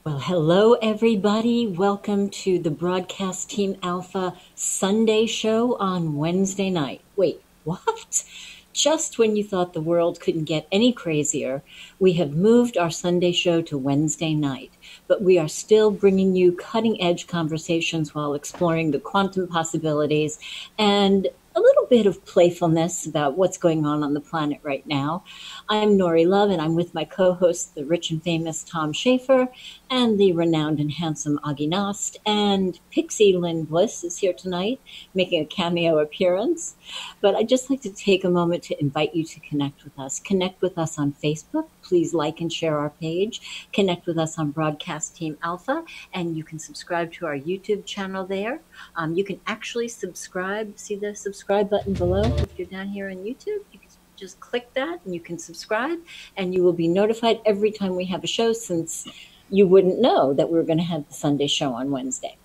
Well, hello, everybody. Welcome to the Broadcast Team Alpha Sunday show on Wednesday night. Wait, what? Just when you thought the world couldn't get any crazier, we have moved our Sunday show to Wednesday night. But we are still bringing you cutting-edge conversations while exploring the quantum possibilities and a little bit of playfulness about what's going on the planet right now. I'm Nori Love, and I'm with my co-host, the rich and famous Tom Schaefer, and the renowned and handsome Aage Nost, and Pixie Lynn Bliss is here tonight, making a cameo appearance. But I'd just like to take a moment to invite you to connect with us. Connect with us on Facebook. Please like and share our page. Connect with us on Broadcast Team Alpha, and you can subscribe to our YouTube channel there. You can actually subscribe. See the subscribe button below? If you're down here on YouTube, you can just click that and you can subscribe, and you will be notified every time we have a show, since you wouldn't know that we were going to have the Sunday show on Wednesday.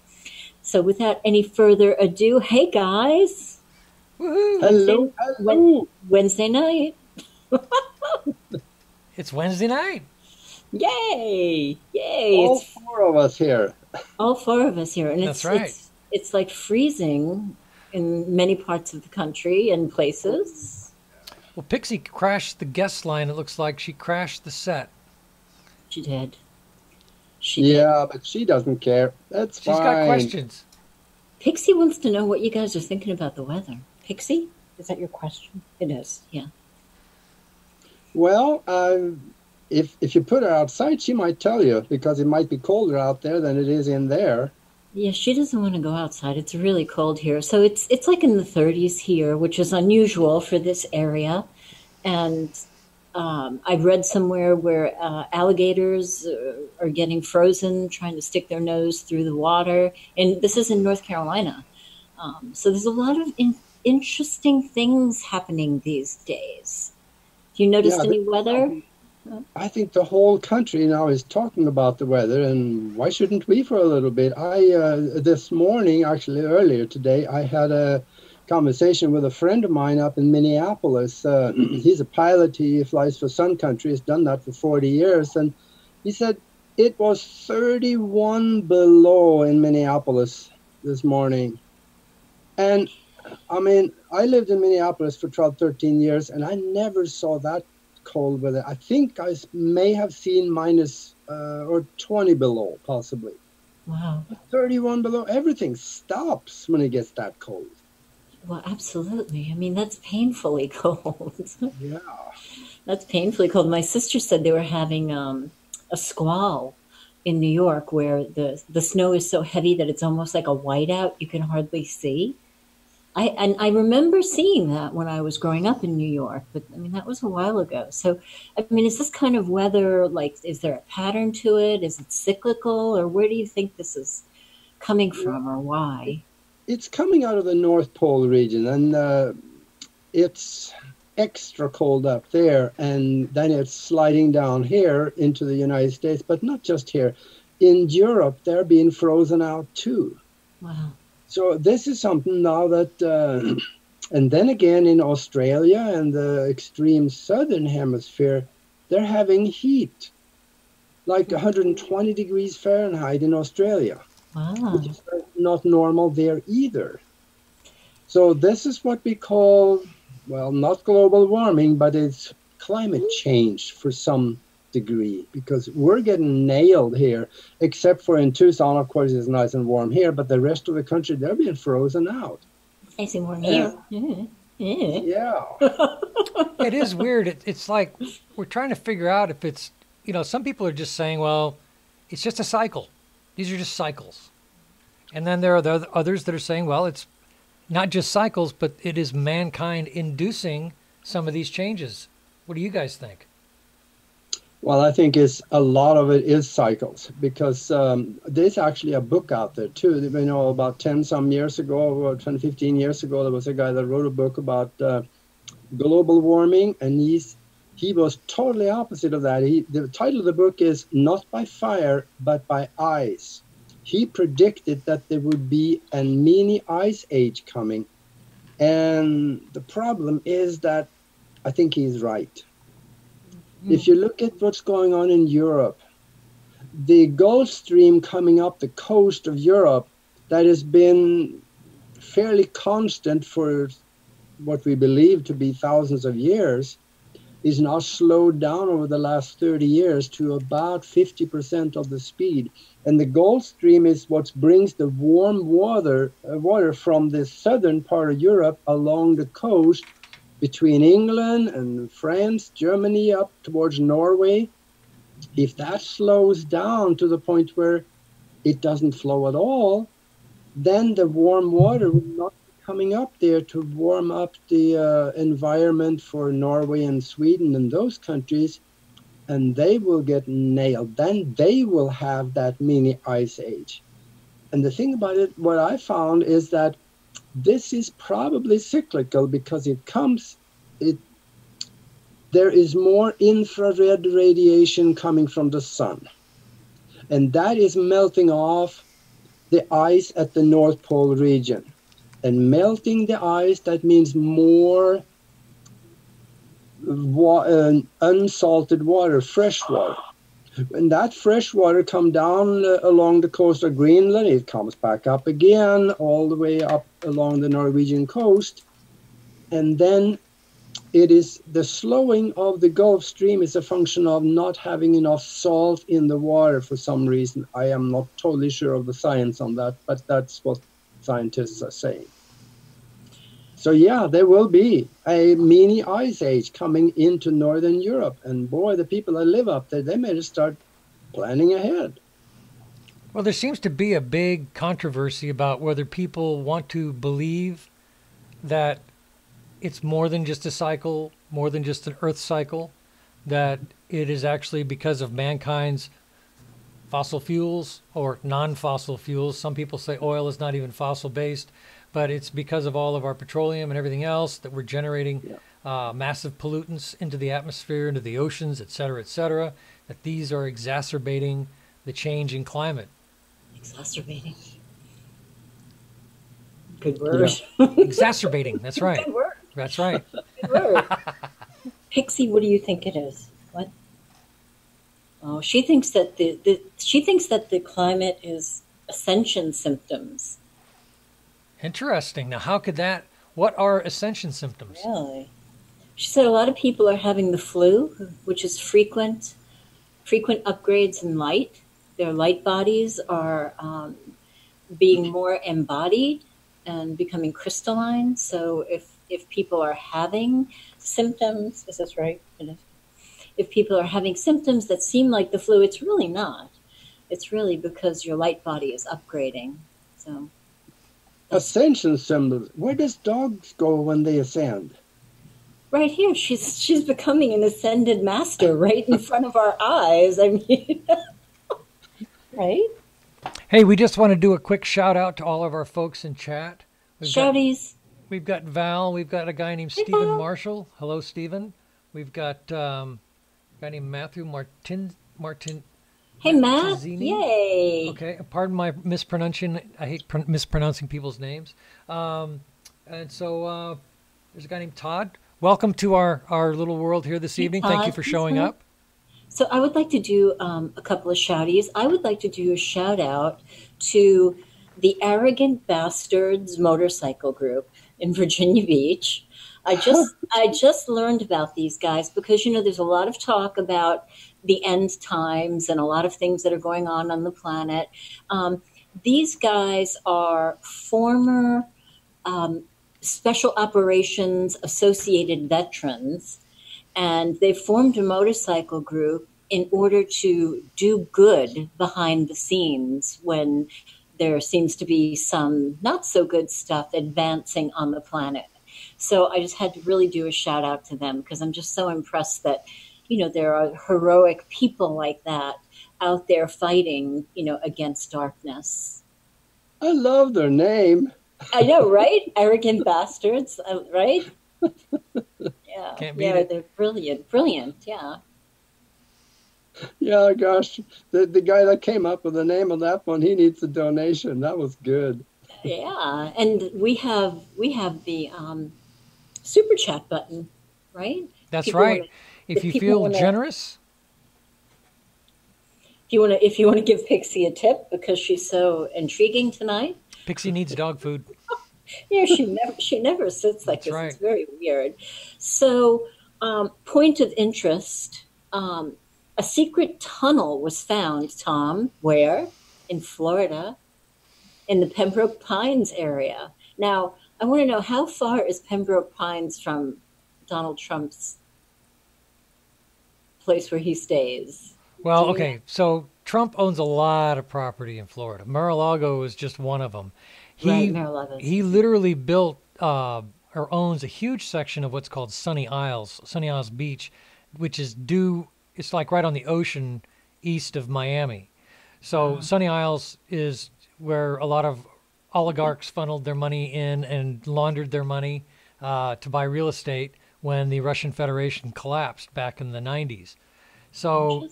So without any further ado, hey guys. Woohoo! Hello. Wednesday night. It's Wednesday night. Yay! Yay! All four of us here. All four of us here. And That's right. It's like freezing in many parts of the country and places. Well, Pixie crashed the guest line. It looks like she crashed the set. She did. Yeah, but she doesn't care. That's fine. She's got questions. Pixie wants to know what you guys are thinking about the weather. Pixie? Is that your question? It is, yeah. Well, if you put her outside, she might tell you, because it might be colder out there than it is in there. Yeah, she doesn't want to go outside. It's really cold here. So it's like in the 30s here, which is unusual for this area. And I've read somewhere where alligators are getting frozen, trying to stick their nose through the water. And this is in North Carolina. So there's a lot of interesting things happening these days. Do you notice any weather? I think the whole country now is talking about the weather, and why shouldn't we for a little bit? This morning, actually earlier today, I had a conversation with a friend of mine up in Minneapolis. He's a pilot. He flies for Sun Country. He's done that for 40 years. And he said it was 31 below in Minneapolis this morning. And I mean, I lived in Minneapolis for 12, 13 years, and I never saw that cold weather. I think I may have seen minus or 20 below, possibly. Wow. 31 below, everything stops when it gets that cold. Well, absolutely. I mean, that's painfully cold. Yeah. That's painfully cold. My sister said they were having a squall in New York where the snow is so heavy that it's almost like a whiteout. You can hardly see. I remember seeing that when I was growing up in New York, but I mean, that was a while ago. So, I mean, is this kind of weather, like, is there a pattern to it? Is it cyclical, or where do you think this is coming from, or why? It's coming out of the North Pole region, and it's extra cold up there, and then it's sliding down here into the United States, but not just here. In Europe, they're being frozen out too. Wow. So this is something now that, and then again in Australia and the extreme southern hemisphere, they're having heat, like 120 degrees Fahrenheit in Australia. Wow. Which is not normal there either. So this is what we call, well, not global warming, but it's climate change for some degree, because we're getting nailed here, except for in Tucson. Of course, it's nice and warm here, but the rest of the country, they're being frozen out. Nice and warm here. Yeah. Yeah. It is weird. It's like we're trying to figure out if it's, some people are just saying, well, it's just a cycle. These are just cycles. And then there are the others that are saying, well, it's not just cycles, but it is mankind inducing some of these changes. What do you guys think? Well, I think a lot of it is cycles, because there's actually a book out there too. About 10 some years ago, or 10, 15 years ago, there was a guy that wrote a book about global warming, and he was totally opposite of that. The title of the book is Not by Fire, but by Ice. He predicted that there would be a mini ice age coming. And the problem is that I think he's right. If you look at what's going on in Europe, the Gulf Stream coming up the coast of Europe that has been fairly constant for what we believe to be thousands of years is now slowed down over the last 30 years to about 50% of the speed. And the Gulf Stream is what brings the warm water from the southern part of Europe along the coast between England and France, Germany, up towards Norway. If that slows down to the point where it doesn't flow at all, then the warm water will not be coming up there to warm up the environment for Norway and Sweden and those countries, and they will get nailed. Then they will have that mini ice age. And the thing about it, what I found is that this is probably cyclical because there is more infrared radiation coming from the sun, and that is melting off the ice at the North Pole region. And melting the ice, that means more unsalted water, fresh water. When that fresh water comes down along the coast of Greenland, it comes back up again, all the way up along the Norwegian coast. And then it is the slowing of the Gulf Stream is a function of not having enough salt in the water for some reason. I am not totally sure of the science on that, but that's what scientists are saying. So yeah, there will be a mini ice age coming into Northern Europe. And boy, the people that live up there, they may just start planning ahead. Well, there seems to be a big controversy about whether people want to believe that it's more than just a cycle, more than just an Earth cycle, that it is actually because of mankind's fossil fuels or non-fossil fuels. Some people say oil is not even fossil-based, but it's because of all of our petroleum and everything else that we're generating massive pollutants into the atmosphere, into the oceans, et cetera, that these are exacerbating the change in climate. Exacerbating. Good word. Yeah. Exacerbating, that's right. Good word. That's right. Good word. Pixie, what do you think it is? What? Oh, she thinks that the climate is Ascension Symptoms. Interesting. Now, how could that? What are Ascension Symptoms? Really? She said a lot of people are having the flu, which is frequent upgrades in light. Their light bodies are being more embodied and becoming crystalline. So if people are having symptoms, is this right? If people are having symptoms that seem like the flu, it's really not. It's really because your light body is upgrading. So, Ascension Symptoms. Where does dogs go when they ascend? Right here, she's becoming an ascended master right in front of our eyes. I mean, right? Hey, we just want to do a quick shout out to all of our folks in chat. Shouties. We've got Val. We've got a guy named Hey, Stephen Val. Marshall. Hello, Stephen. We've got a guy named Matthew Martin. Hey, Matt. Mazzini. Yay. Okay, pardon my mispronouncing. I hate mispronouncing people's names. And so there's a guy named Todd. Welcome to our little world here this evening. Thank you Todd. for showing up. So I would like to do a couple of shouties. I would like to do a shout out to the Arrogant Bastards motorcycle group in Virginia Beach. I just learned about these guys because, there's a lot of talk about the end times and a lot of things that are going on the planet. These guys are former Special Operations Associated veterans, and they formed a motorcycle group in order to do good behind the scenes when there seems to be some not so good stuff advancing on the planet. So I just had to really do a shout out to them because I'm just so impressed that, there are heroic people like that out there fighting, against darkness. I love their name. I know, right? Arrogant bastards, right? Yeah, Can't beat it. They're brilliant, yeah. Yeah, gosh, the guy that came up with the name of that one, he needs a donation. That was good. Yeah, and we have the super chat button, right? That's People right. wanna- If you people feel wanna- generous, if you want to give Pixie a tip because she's so intriguing tonight. Pixie needs dog food. Yeah, she never sits like That's this. right. It's very weird. So, point of interest: a secret tunnel was found. Tom, where? In Florida, in the Pembroke Pines area. Now, I want to know, how far is Pembroke Pines from Donald Trump's place where he stays? Well, okay, so Trump owns a lot of property in Florida. Mar-a-Lago is just one of them. Right, Mar-a-Lago. He literally built or owns a huge section of what's called Sunny Isles Beach, which is it's like right on the ocean east of Miami. So Sunny Isles is where a lot of oligarchs funneled their money in and laundered their money to buy real estate when the Russian Federation collapsed back in the 90s. So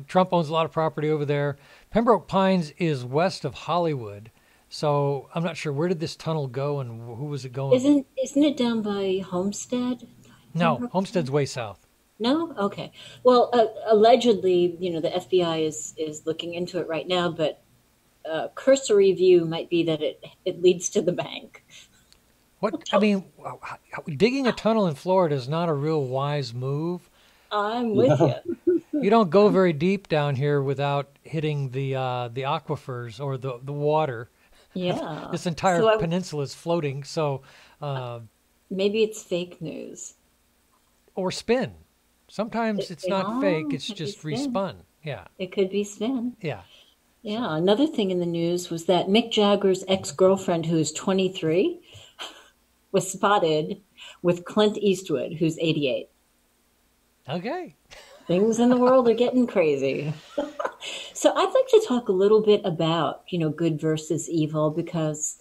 Trump owns a lot of property over there. Pembroke Pines is west of Hollywood. So I'm not sure, where did this tunnel go and who was it going? Isn't it down by Homestead? No, Homestead's way south. No? Okay. Well, allegedly, the FBI is looking into it right now, but cursory view might be that it leads to the bank. Digging a tunnel in Florida is not a real wise move. I'm with you. You don't go very deep down here without hitting the aquifers or the water. Yeah. This entire peninsula is floating, so maybe it's fake news. Or spin. Sometimes it's not fake, it's just respun. Yeah. It could be spin. Yeah. Yeah. Another thing in the news was that Mick Jagger's ex-girlfriend, who's 23, was spotted with Clint Eastwood, who's 88. Okay. Things in the world are getting crazy. So I'd like to talk a little bit about, good versus evil, because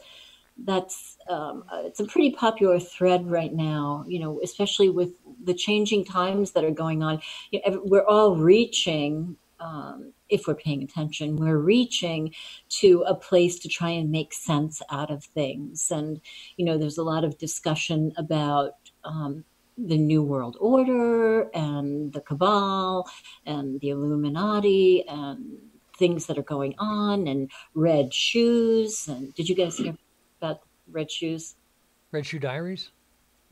that's it's a pretty popular thread right now, especially with the changing times that are going on. We're all reaching, if we're paying attention, we're reaching to a place to try and make sense out of things. And, there's a lot of discussion about the New World Order and the Cabal and the Illuminati and things that are going on, and red shoes. And did you guys hear about red shoes? Red Shoe Diaries?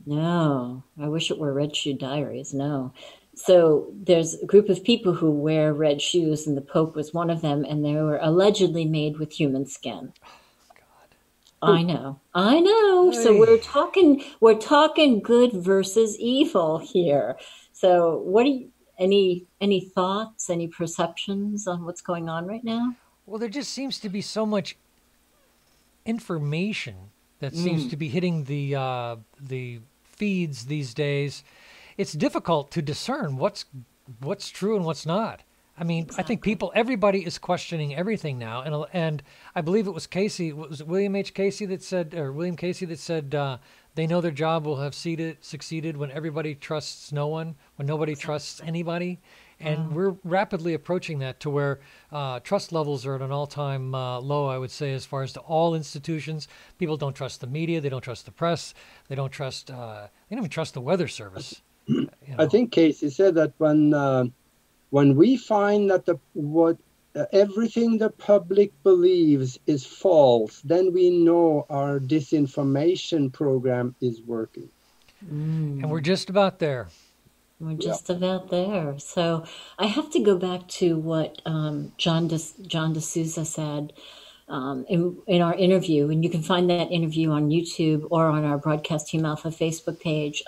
No, I wish it were Red Shoe Diaries. No. So there's a group of people who wear red shoes, and the Pope was one of them, and they were allegedly made with human skin. I know. Hey. So we're talking good versus evil here. So what do you, any thoughts, any perceptions on what's going on right now? Well, there just seems to be so much information that seems to be hitting the feeds these days. It's difficult to discern what's true and what's not. I mean, exactly. I think everybody is questioning everything now, and I believe it was William Casey that said they know their job will have succeeded when everybody trusts no one, when nobody trusts anybody, and we're rapidly approaching that to where trust levels are at an all-time low, I would say, as far as to all institutions. People don't trust the media, they don't trust the press, they don't even trust the weather service. I think Casey said that when we find that everything the public believes is false, then we know our disinformation program is working. And we're just about there. We're just about there. So I have to go back to what John D'Souza said in our interview, and you can find that interview on YouTube or on our Broadcast Team Alpha Facebook page.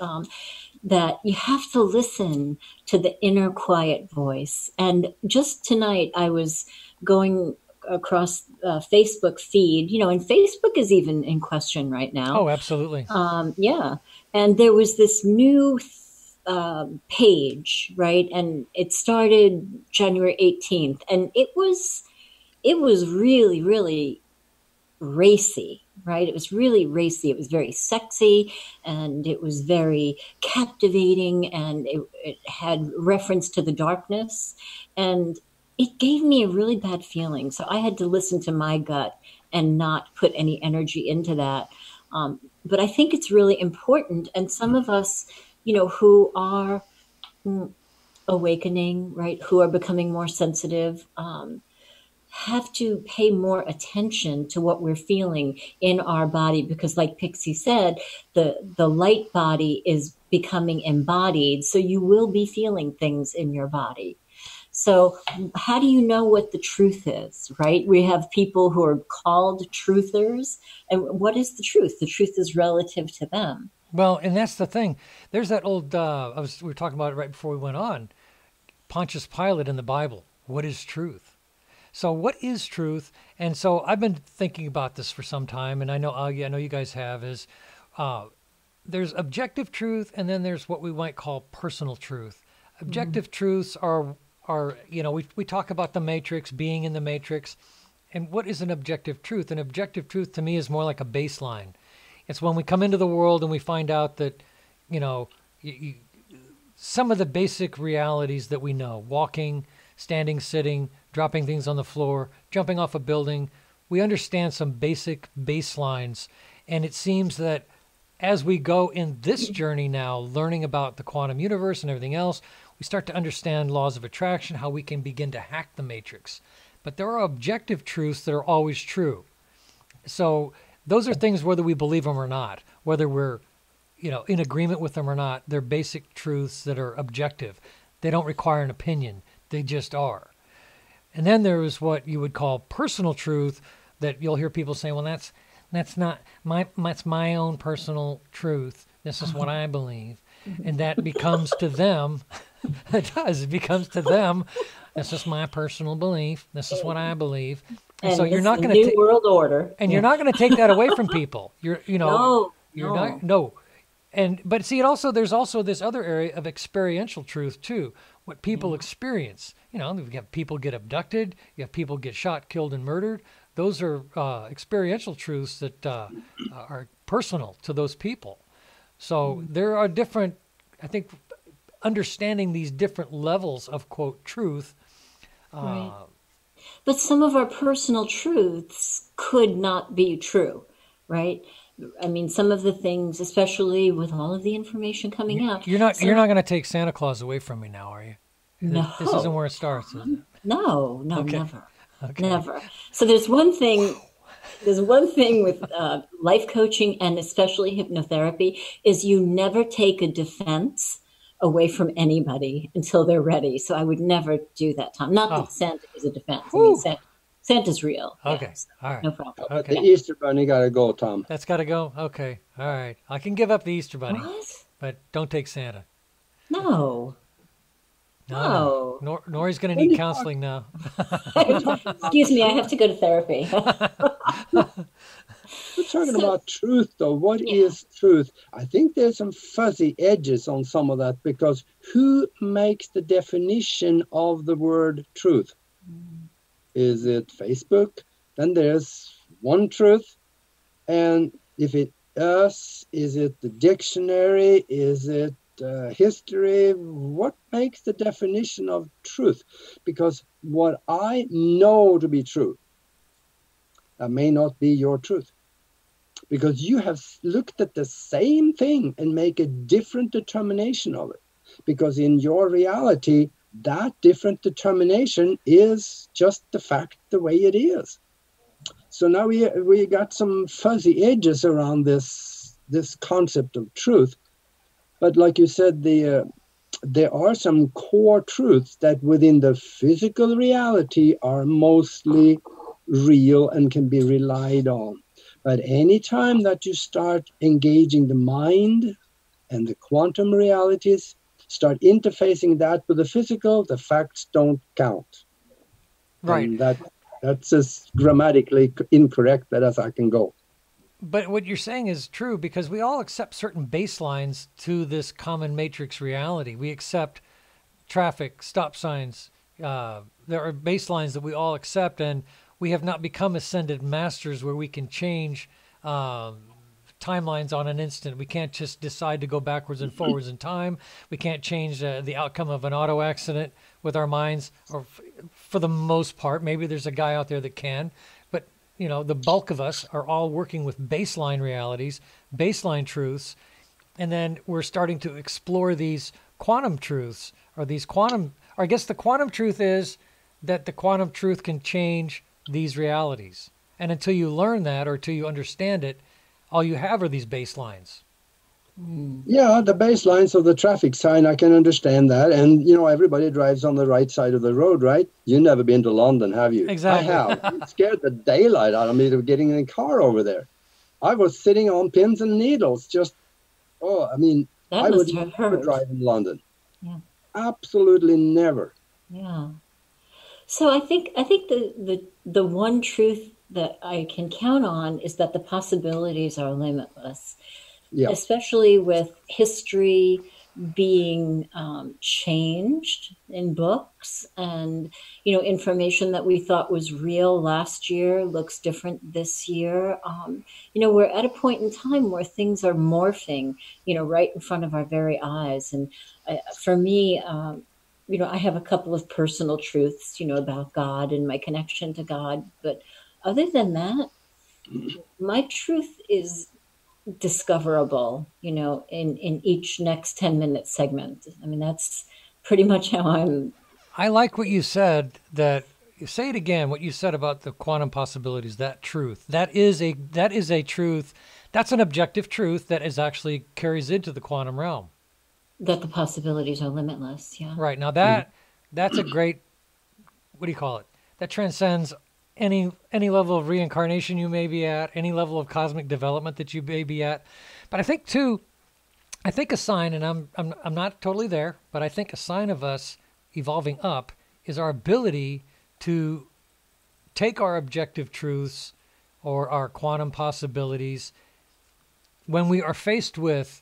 That you have to listen to the inner quiet voice. And just tonight, I was going across Facebook feed, and Facebook is even in question right now. Oh, absolutely. Yeah. And there was this new page, right? And it started January 18th. And it was really, really racy, right? It was really racy. It was very sexy, and it was very captivating, and it had reference to the darkness, and it gave me a really bad feeling. So I had to listen to my gut and not put any energy into that. But I think it's really important. And some of us, who are awakening, right, who are becoming more sensitive, have to pay more attention to what we're feeling in our body, because like Pixie said, the light body is becoming embodied, so you will be feeling things in your body. So how do you know what the truth is, right? We have people who are called truthers, and what is the truth? The truth is relative to them. Well, and that's the thing. There's that old, we were talking about it right before we went on, Pontius Pilate in the Bible. What is truth? So what is truth? And so I've been thinking about this for some time, and I know, Aage, I know you guys have, is there's objective truth, and then there's what we might call personal truth. Objective truths are, we talk about the matrix, being in the matrix. And what is an objective truth? An objective truth to me is more like a baseline. It's when we come into the world and we find out that, some of the basic realities that we know, walking, standing, sitting, dropping things on the floor, jumping off a building, we understand some basic baselines. And it seems that as we go in this journey now, learning about the quantum universe and everything else, we start to understand laws of attraction, how we can begin to hack the matrix. But there are objective truths that are always true. So those are things whether we believe them or not, whether we're in agreement with them or not. They're basic truths that are objective. They don't require an opinion. They just are. And then there is what you would call personal truth, that you'll hear people say, well, that's not that's my own personal truth. This is what I believe. And that becomes to them, it does, it becomes to them, this is my personal belief. This is what I believe. And so you're not going to new world order. And you're not going to take that away from people. No. But see, there's also this other area of experiential truth too. What people experience. You have people get abducted. You have people get shot, killed, and murdered. Those are experiential truths that are personal to those people. So there are different, I think, understanding these different levels of, quote, truth. Right. But some of our personal truths could not be true, right? I mean, some of the things, especially with all of the information coming out. You're not going to take Santa Claus away from me now, are you? No. This isn't where it starts, is it? No, Okay. Never. Okay. Never. So there's one thing with life coaching and especially hypnotherapy is you never take a defense away from anybody until they're ready. So I would never do that, Tom. Not that Santa is a defense. I mean, Santa's real. Okay. Yeah, so all right. no problem. Okay. The Easter Bunny got to go, Tom. That's got to go? Okay. All right. I can give up the Easter Bunny. What? But don't take Santa. No. Nori's going to need counseling now. Excuse me, I have to go to therapy. We're talking about truth, though. What is truth? I think there's some fuzzy edges on some of that, because who makes the definition of the word truth? Is it Facebook? Then there's one truth. And if it is it the dictionary? Is it history? What makes the definition of truth? Because what I know to be true, that may not be your truth, because you have looked at the same thing and make a different determination of it, because in your reality that different determination is just the fact the way it is. So now we got some fuzzy edges around this concept of truth. But like you said, there are some core truths that within the physical reality are mostly real and can be relied on. But anytime that you start engaging the mind and the quantum realities, start interfacing that with the physical, the facts don't count. Right. And that's as grammatically incorrect as I can go. But what you're saying is true, because we all accept certain baselines to this common matrix reality. We accept traffic, stop signs. There are baselines that we all accept, and we have not become ascended masters where we can change timelines on an instant. We can't just decide to go backwards and forwards in time. We can't change the outcome of an auto accident with our minds, or for the most part. Maybe there's a guy out there that can. But the bulk of us are all working with baseline realities, baseline truths, and then we're starting to explore these quantum truths or these quantum, or I guess the quantum truth is that the quantum truth can change these realities. And until you learn that or until you understand it, all you have are these baselines. Yeah, the baselines of the traffic sign, I can understand that. And, everybody drives on the right side of the road, right? You've never been to London, have you? Exactly. I have. It scared the daylight out of me to getting in a car over there. I was sitting on pins and needles. I would never drive in London. Yeah. Absolutely never. Yeah. So I think the one truth that I can count on is that the possibilities are limitless. Yeah. Especially with history being changed in books, and information that we thought was real last year looks different this year. We're at a point in time where things are morphing, right in front of our very eyes. And for me, I have a couple of personal truths, about God and my connection to God. But other than that, my truth is discoverable, in each next 10-minute segment. I mean, that's pretty much how I like what you said, that say it again, what you said about the quantum possibilities, that truth. That is a truth. That's an objective truth that is actually carries into the quantum realm. That the possibilities are limitless. Yeah. Right. Now that's a great, what do you call it? That transcends any level of reincarnation you may be at, any level of cosmic development that you may be at. But I think a sign, and I'm not totally there, but I think a sign of us evolving up is our ability to take our objective truths or our quantum possibilities when we are faced with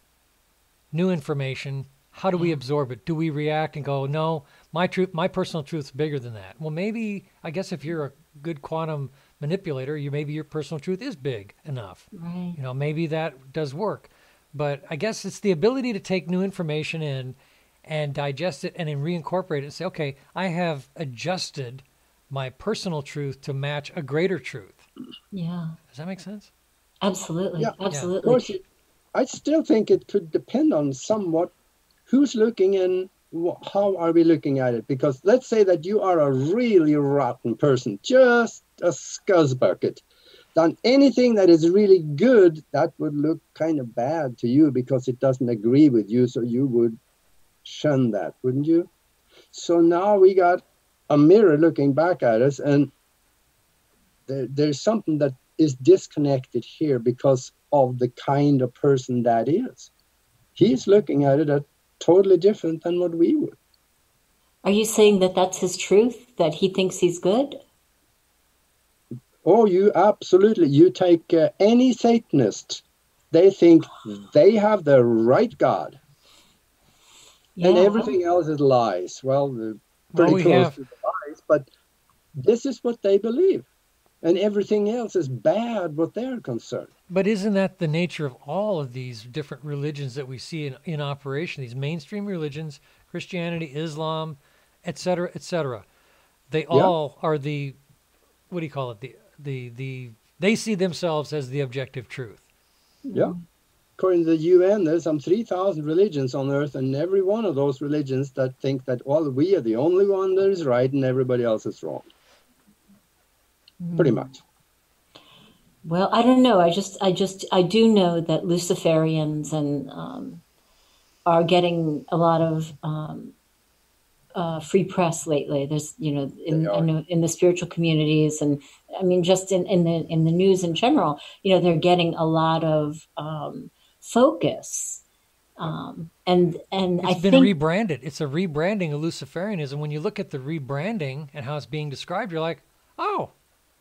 new information. How do we absorb it? Do we react and go, no, my personal truth's bigger than that? Well, maybe, I guess if you're a good quantum manipulator, maybe your personal truth is big enough. Right. Maybe that does work. But I guess it's the ability to take new information in and digest it and then reincorporate it and say, okay, I have adjusted my personal truth to match a greater truth. Yeah. Does that make sense? Absolutely. Yeah. Absolutely. Of course, I still think it could depend on somewhat who's looking and how are we looking at it. Because let's say that you are a really rotten person, just a scuzzbucket. Done anything that is really good, that would look kind of bad to you because it doesn't agree with you. So you would shun that, wouldn't you? So now we got a mirror looking back at us, and there's something that is disconnected here because of the kind of person that is. He's looking at it at totally different than what we would. Are you saying that that's his truth, that he thinks he's good? Oh, you absolutely. You take any Satanist, they think they have the right God. Yeah. And everything else is lies. Well, they're pretty close to the lies, but this is what they believe. And everything else is bad what they're concerned. But isn't that the nature of all of these different religions that we see in operation, these mainstream religions, Christianity, Islam, et cetera, they all are the, what do you call it? They see themselves as the objective truth. Yeah. According to the UN, there's some 3,000 religions on earth, and every one of those religions that think that, well, we are the only one that is right and everybody else is wrong. Pretty much. Well, I don't know. I do know that Luciferians and are getting a lot of free press lately. There's, in the spiritual communities, and I mean, just in the news in general, they're getting a lot of focus. And it's been rebranded. It's a rebranding of Luciferianism. When you look at the rebranding and how it's being described, you're like, oh,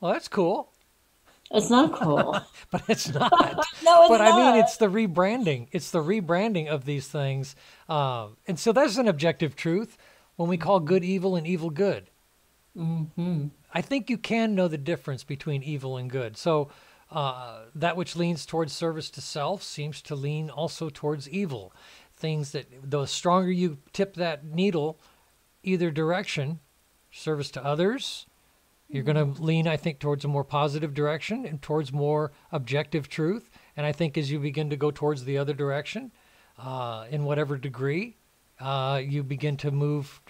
well, that's cool. It's not cool. But it's not. No, it's but not. I mean, it's the rebranding. It's the rebranding of these things. And so that's an objective truth when we call good evil and evil good. Mm-hmm. I think you can know the difference between evil and good. So that which leans towards service to self seems to lean also towards evil. Things that the stronger you tip that needle, either direction, service to others, you're going to lean, I think, towards a more positive direction and towards more objective truth. And I think as you begin to go towards the other direction, in whatever degree, you begin to move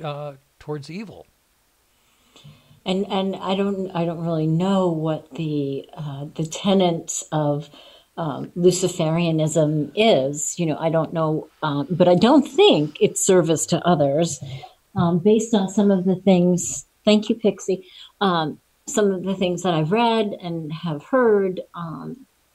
towards evil. And I don't really know what the tenets of Luciferianism is. I don't know, but I don't think it's service to others. Based on some of the things, thank you, Pixie. Some of the things that I've read and have heard.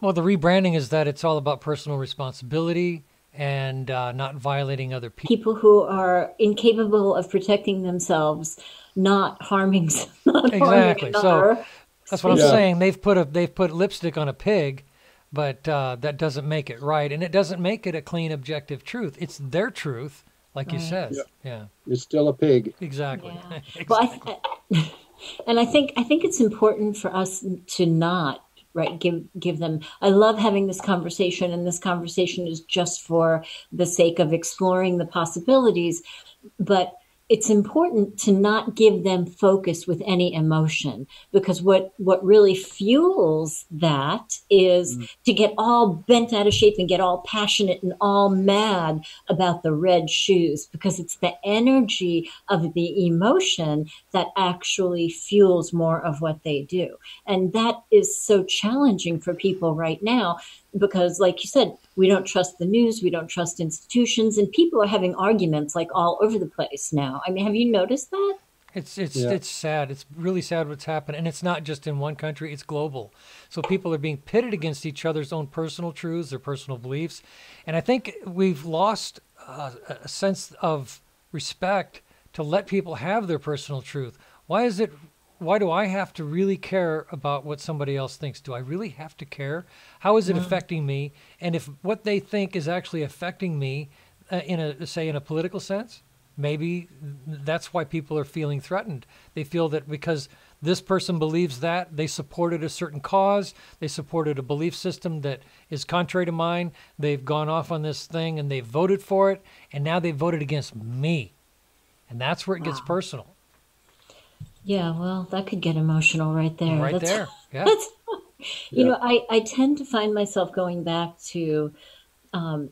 Well, the rebranding is that it's all about personal responsibility and not violating other people. People who are incapable of protecting themselves, not harming, Exactly. So that's what I'm Yeah. saying. They've put lipstick on a pig, but that doesn't make it right, and it doesn't make it a clean, objective truth. It's their truth, like you said. Yeah. It's still a pig. Exactly. Yeah. Exactly. Well, and I think it's important for us to not give them. I love having this conversation, and this conversation is just for the sake of exploring the possibilities, but it's important to not give them focus with any emotion, because what really fuels that is to get all bent out of shape and get all passionate and all mad about the red shoes, because it's the energy of the emotion that actually fuels more of what they do. And that is so challenging for people right now, because like you said, we don't trust the news, we don't trust institutions, and people are having arguments like all over the place now. I mean, have you noticed that? It's sad. It's really sad what's happened, and it's not just in one country; it's global. So people are being pitted against each other's own personal truths, their personal beliefs, and I think we've lost a sense of respect to let people have their personal truth. Why do I have to really care about what somebody else thinks? Do I really have to care? How is it affecting me? And if what they think is actually affecting me in a political sense, maybe that's why people are feeling threatened. They feel that because this person believes that, they supported a certain cause, they supported a belief system that is contrary to mine, they've gone off on this thing and they've voted for it, and now they've voted against me. And that's where it gets personal. Yeah, well, that could get emotional right there. There. Yeah. I tend to find myself going back to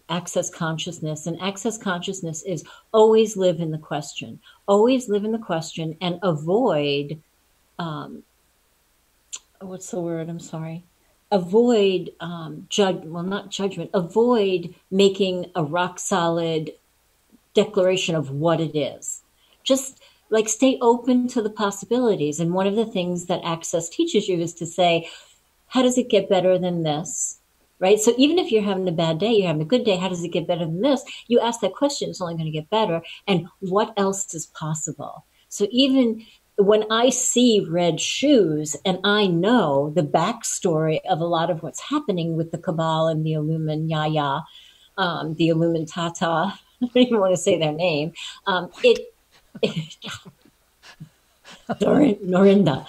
access consciousness, and access consciousness is always live in the question, and avoid, what's the word? I'm sorry. Avoid, not judgment, avoid making a rock solid declaration of what it is. Just like stay open to the possibilities. And one of the things that Access teaches you is to say, how does it get better than this? Right? So even if you're having a bad day, you're having a good day, how does it get better than this? You ask that question, it's only going to get better. And what else is possible? So even when I see red shoes and I know the backstory of a lot of what's happening with the Cabal and the Illuminata, the Illuminata, I don't even want to say their name, Norinda.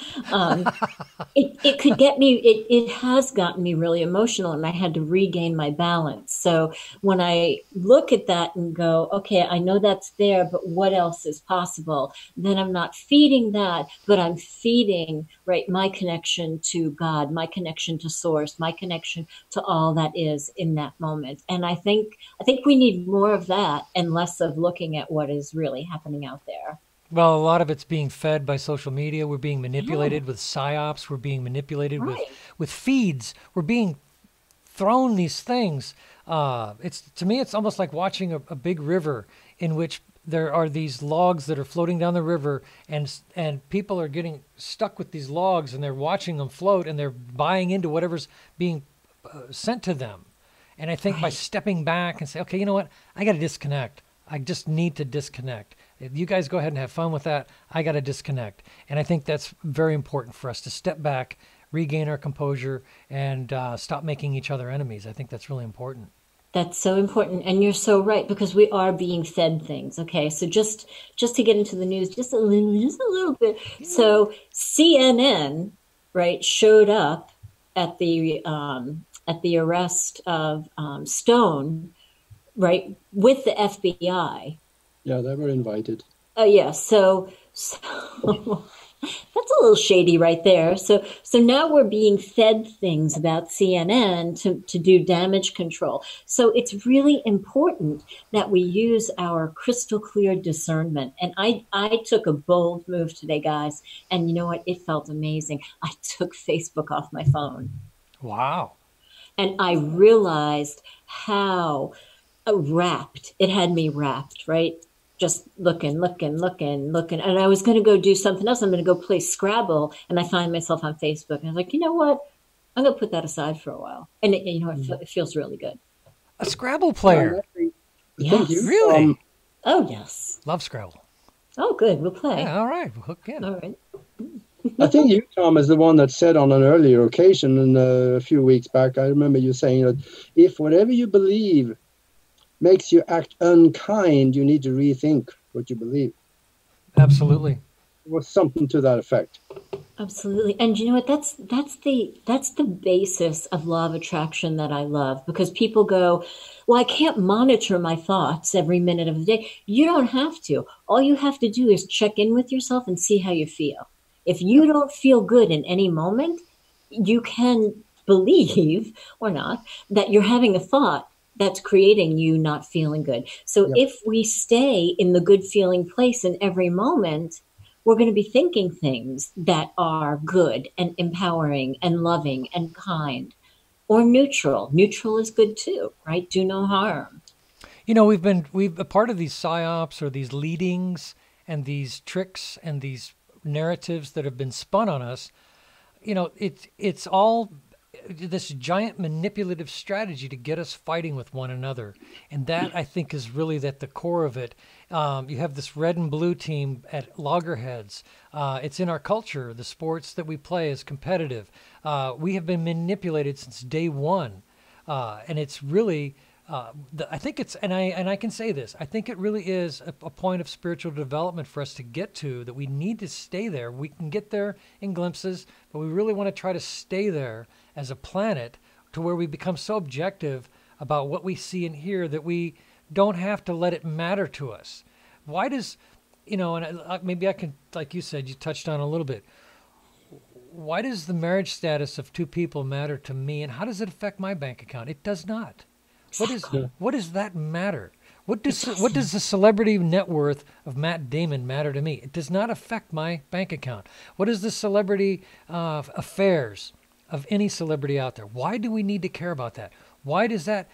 It could get me, it has gotten me really emotional, and I had to regain my balance. So when I look at that and go, okay, I know that's there, but what else is possible? Then I'm not feeding that, but I'm feeding, my connection to God, my connection to Source, my connection to all that is in that moment. And I think we need more of that and less of looking at what is really happening out there. Well, a lot of it's being fed by social media. We're being manipulated with psyops. We're being manipulated with feeds. We're being thrown these things. To me, it's almost like watching a big river in which there are these logs that are floating down the river, and people are getting stuck with these logs, and they're watching them float, and they're buying into whatever's being sent to them. And I think by stepping back and say, okay, you know what? I got to disconnect. I just need to disconnect. You guys go ahead and have fun with that. I got to disconnect. And I think that's very important for us to step back, regain our composure, and stop making each other enemies. I think that's really important. That's so important. And you're so right, because we are being fed things. Okay. So just to get into the news, just a little bit. So CNN, showed up at the arrest of Stone, with the FBI. Yeah, they were invited. Yeah, so that's a little shady right there. So now we're being fed things about CNN to do damage control. So it's really important that we use our crystal clear discernment. And I took a bold move today, guys. And you know what? It felt amazing. I took Facebook off my phone. Wow. And I realized how wrapped, it had me wrapped, right? Just looking. And I was going to go do something else. I'm going to go play Scrabble. And I find myself on Facebook. And I was like, you know what? I'm going to put that aside for a while. And it feels really good. A Scrabble player. Yes. Really? Oh, yes. Love Scrabble. Oh, good. We'll play. Yeah, all right. We'll hook in. All right. I think you, Tom, is the one that said on an earlier occasion and a few weeks back, I remember you saying that if whatever you believe makes you act unkind, you need to rethink what you believe. Absolutely. It was something to that effect. Absolutely. And you know what? That's the basis of law of attraction that I love, because people go, well, I can't monitor my thoughts every minute of the day. You don't have to. All you have to do is check in with yourself and see how you feel. If you don't feel good in any moment, you can believe or not that you're having a thought that's creating you not feeling good. So if we stay in the good feeling place in every moment, we're going to be thinking things that are good and empowering and loving and kind, or neutral. Neutral is good too, right? Do no harm. You know, we've a part of these psyops or these leadings and these tricks and these narratives that have been spun on us. You know, it's all this giant manipulative strategy to get us fighting with one another. And that, I think, is really at the core of it. You have this red and blue team at loggerheads. It's in our culture. The sports that we play is competitive. We have been manipulated since day one. And it's really, I think it's, and I can say this, I think it really is a point of spiritual development for us to get to, that we need to stay there. We can get there in glimpses, but we really want to try to stay there as a planet to where we become so objective about what we see and hear that we don't have to let it matter to us. Why does, you know, and maybe I can, like you said, you touched on a little bit. Why does the marriage status of two people matter to me, and how does it affect my bank account? It does not. What does that matter? What does the celebrity net worth of Matt Damon matter to me? It does not affect my bank account. What is the celebrity affairs of any celebrity out there? Why do we need to care about that? Why does that?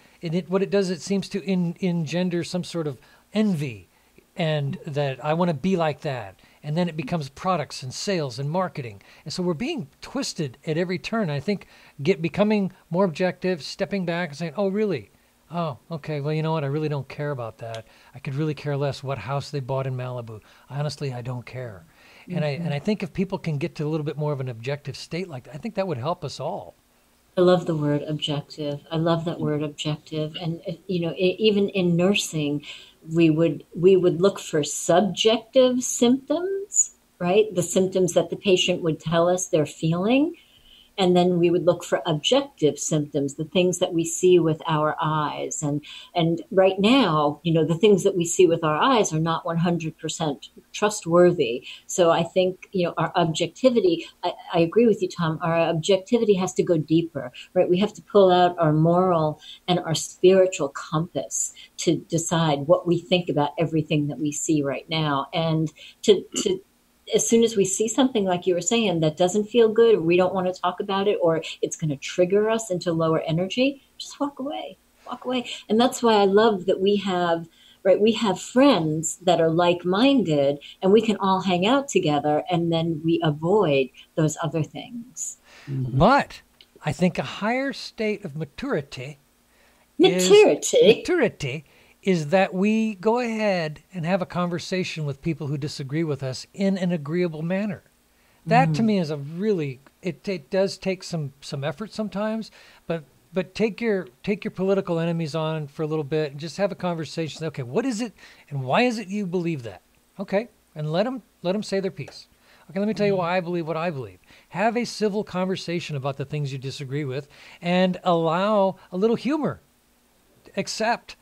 What it does, it seems to engender some sort of envy, and that I want to be like that. And then it becomes products and sales and marketing. And so we're being twisted at every turn. I think becoming more objective, stepping back and saying, oh, really? Oh, okay. Well, you know what? I really don't care about that. I could really care less what house they bought in Malibu. Honestly, I don't care. And I think if people can get to a little bit more of an objective state like that, I think that would help us all. I love the word objective. I love that word objective. And, you know, even in nursing, we would look for subjective symptoms, right? The symptoms that the patient would tell us they're feeling. And then we would look for objective symptoms, the things that we see with our eyes. And right now, you know, the things that we see with our eyes are not 100% trustworthy. So I think, you know, our objectivity, I agree with you, Tom, our objectivity has to go deeper, right? We have to pull out our moral and our spiritual compass to decide what we think about everything that we see right now. And to as soon as we see something, like you were saying, that doesn't feel good, or we don't want to talk about it, or it's going to trigger us into lower energy, just walk away. And that's why I love that we have friends that are like-minded, and we can all hang out together, and then we avoid those other things. But I think a higher state of maturity is that we go ahead and have a conversation with people who disagree with us in an agreeable manner. That to me is a really, it does take some effort sometimes, but take your political enemies on for a little bit and just have a conversation. Okay, what is it and why is it you believe that? Okay, and let them say their piece. Okay, let me tell you why I believe what I believe. Have a civil conversation about the things you disagree with, and allow a little humor. Accept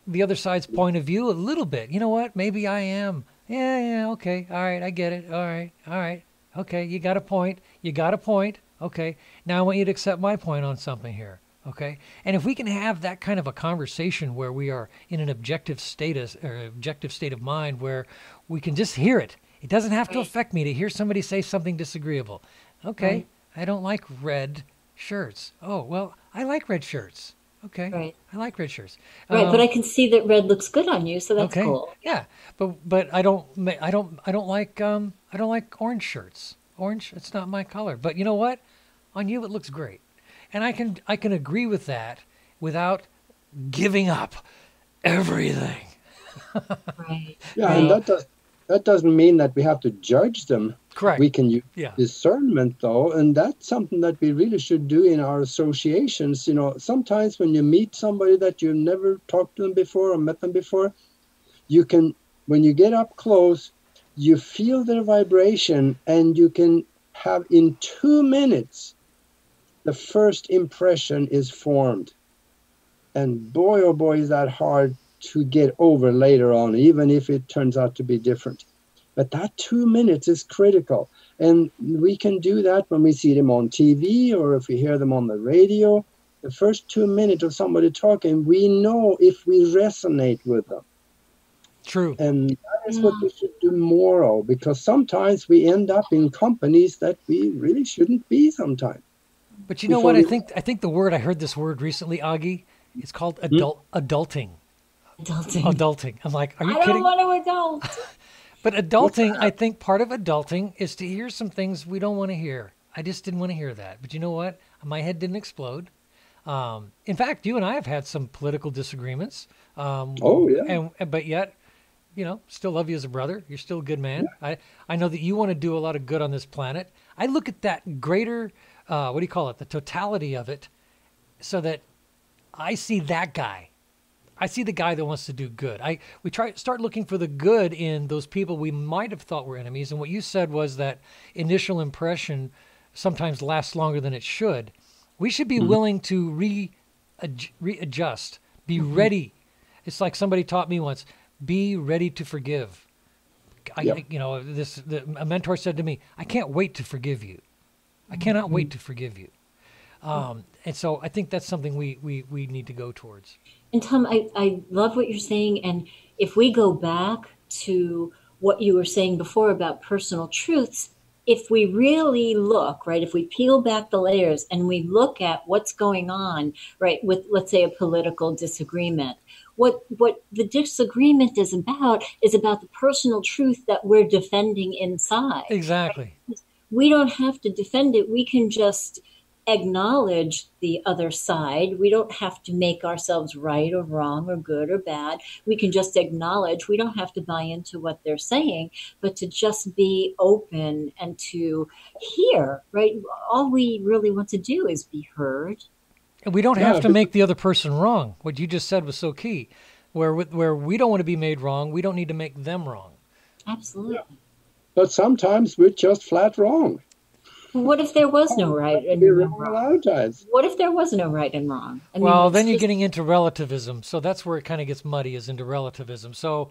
the other side's point of view a little bit. You know what? Maybe I am. Yeah, okay. All right, I get it. All right. Okay, you got a point. You got a point. Okay, now I want you to accept my point on something here. Okay, and if we can have that kind of a conversation where we are in an objective status or objective state of mind where we can just hear it. It doesn't have to affect me to hear somebody say something disagreeable. Okay, I don't like red shirts. Oh, well, I like red shirts. Okay, I like red shirts. Right, but I can see that red looks good on you, so that's cool. Yeah, but I don't like orange shirts. Orange, it's not my color. But you know what? On you, it looks great, and I can agree with that without giving up everything. Right. Yeah, and that doesn't mean that we have to judge them. Correct. We can use discernment, though, and that's something that we really should do in our associations. You know, sometimes when you meet somebody that you've never talked to them before or met them before, you can, when you get up close, you feel their vibration, and you can have in 2 minutes, the first impression is formed. And boy, oh boy, is that hard to get over later on, even if it turns out to be different. But that 2 minutes is critical. And we can do that when we see them on TV or if we hear them on the radio. The first 2 minutes of somebody talking, we know if we resonate with them. True. And that is what we should do more of, because sometimes we end up in companies that we really shouldn't be sometimes. But you know what? I think the word, I heard this word recently, Aage, it's called adulting. Adulting. I'm like, are you kidding? I don't want to adult. But adulting, I think part of adulting is to hear some things we don't want to hear. I just didn't want to hear that. But you know what? My head didn't explode. In fact, you and I have had some political disagreements. But yet, you know, still love you as a brother. You're still a good man. Yeah. I know that you want to do a lot of good on this planet. I look at that greater, the totality of it, so that I see that guy. I see the guy that wants to do good. We start looking for the good in those people we might have thought were enemies. And what you said was that initial impression sometimes lasts longer than it should. We should be willing to readjust, be ready. It's like somebody taught me once, be ready to forgive. A mentor said to me, I can't wait to forgive you. I cannot wait to forgive you. And so I think that's something we need to go towards. And Tom, I love what you're saying. And if we go back to what you were saying before about personal truths, if we really look, right, if we peel back the layers and we look at what's going on, right, with, let's say, a political disagreement, what the disagreement is about the personal truth that we're defending inside. Exactly. Right? We don't have to defend it. We can just acknowledge the other side. We don't have to make ourselves right or wrong or good or bad. We can just acknowledge. We don't have to buy into what they're saying, but to just be open and to hear, right? All we really want to do is be heard. And we don't have to make the other person wrong. What you just said was so key. Where we don't want to be made wrong, we don't need to make them wrong. Absolutely. Yeah. But sometimes we're just flat wrong. What if there was no right and wrong? A lot of times. What if there was no right and wrong? Then you're getting into relativism. So that's where it kind of gets muddy, is into relativism. So